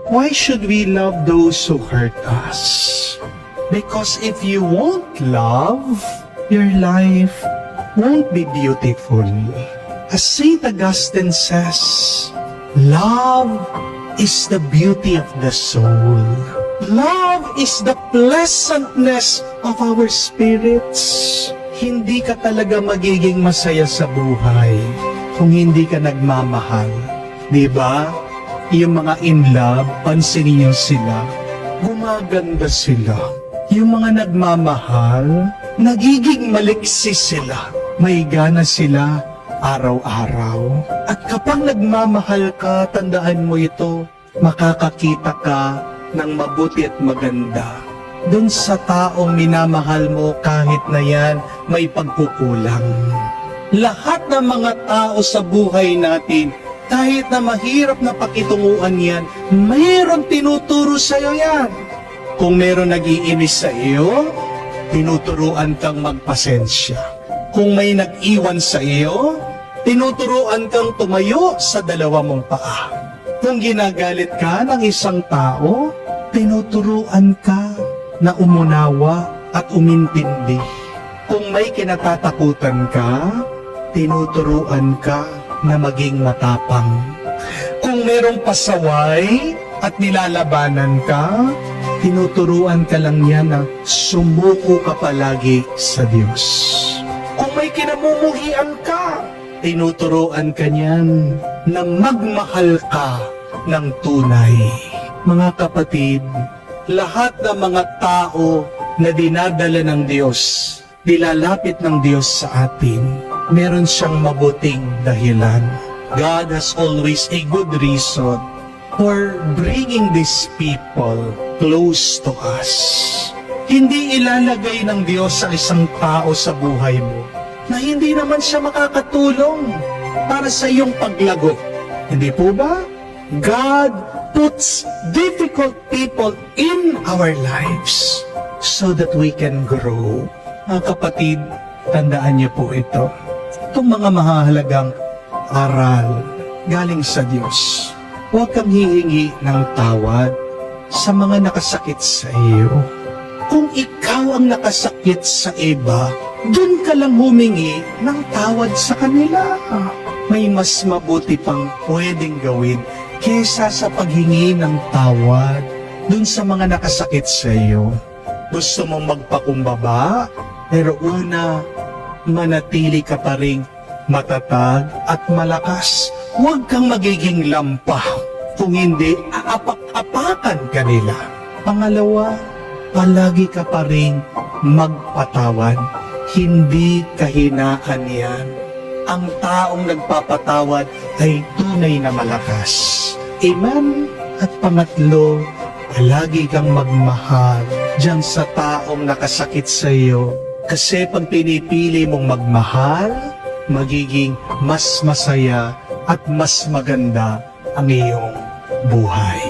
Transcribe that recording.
Why should we love those who hurt us? Because if you won't love, your life won't be beautiful. As St. Augustine says, love is the beauty of the soul. Love is the pleasantness of our spirits. Hindi ka talaga magiging masaya sa buhay kung hindi ka nagmamahal. Diba? Yung mga in love, pansinin niyo sila, gumaganda sila. Yung mga nagmamahal, nagiging maliksi sila. May gana sila araw-araw. At kapag nagmamahal ka, tandaan mo ito, makakakita ka ng mabuti at maganda. Doon sa taong minamahal mo kahit na yan may pagkukulang. Lahat ng mga tao sa buhay natin, kahit na mahirap na pakitunguan yan, mayroon tinuturo sa iyo yan. Kung meron nag-iinis sa iyo, tinuturuan kang magpasensya. Kung may nag-iwan sa iyo, tinuturuan kang tumayo sa dalawa mong paa. Kung ginagalit ka ng isang tao, tinuturuan ka na umunawa at umintindi. Kung may kinatatakutan ka, tinuturuan ka na maging matapang. Kung merong pasaway at nilalabanan ka, tinuturuan ka lang yan na sumuko ka palagi sa Diyos. Kung may kinamumuhian ka, tinuturuan ka niyan na magmahal ka ng tunay. Mga kapatid, lahat ng mga tao na dinadala ng Diyos, nilalapit ng Diyos sa atin, meron siyang mabuting dahilan. God has always a good reason for bringing these people close to us. Hindi ilalagay ng Diyos sa isang tao sa buhay mo na hindi naman siya makakatulong para sa iyong paglago. Hindi po ba? God puts difficult people in our lives so that we can grow. Mga kapatid, tandaan niyo po ito. Itong mga mahahalagang aral galing sa Diyos. Huwag kang hihingi ng tawad sa mga nakasakit sa iyo. Kung ikaw ang nakasakit sa iba, dun ka lang humingi ng tawad sa kanila. May mas mabuti pang pwedeng gawin kesa sa paghingi ng tawad dun sa mga nakasakit sa iyo. Gusto mong magpakumbaba, pero una, manatili ka pa ring matatag at malakas. Huwag kang magiging lampa. Kung hindi, aapak-apakan ka nila. Pangalawa, palagi ka pa ring magpatawad. Hindi kahinaan yan. Ang taong nagpapatawad ay tunay na malakas. Amen? At pangatlo, palagi kang magmahal diyan sa taong nakasakit sa iyo. Kasi pag pinipili mong magmahal, magiging mas masaya at mas maganda ang iyong buhay.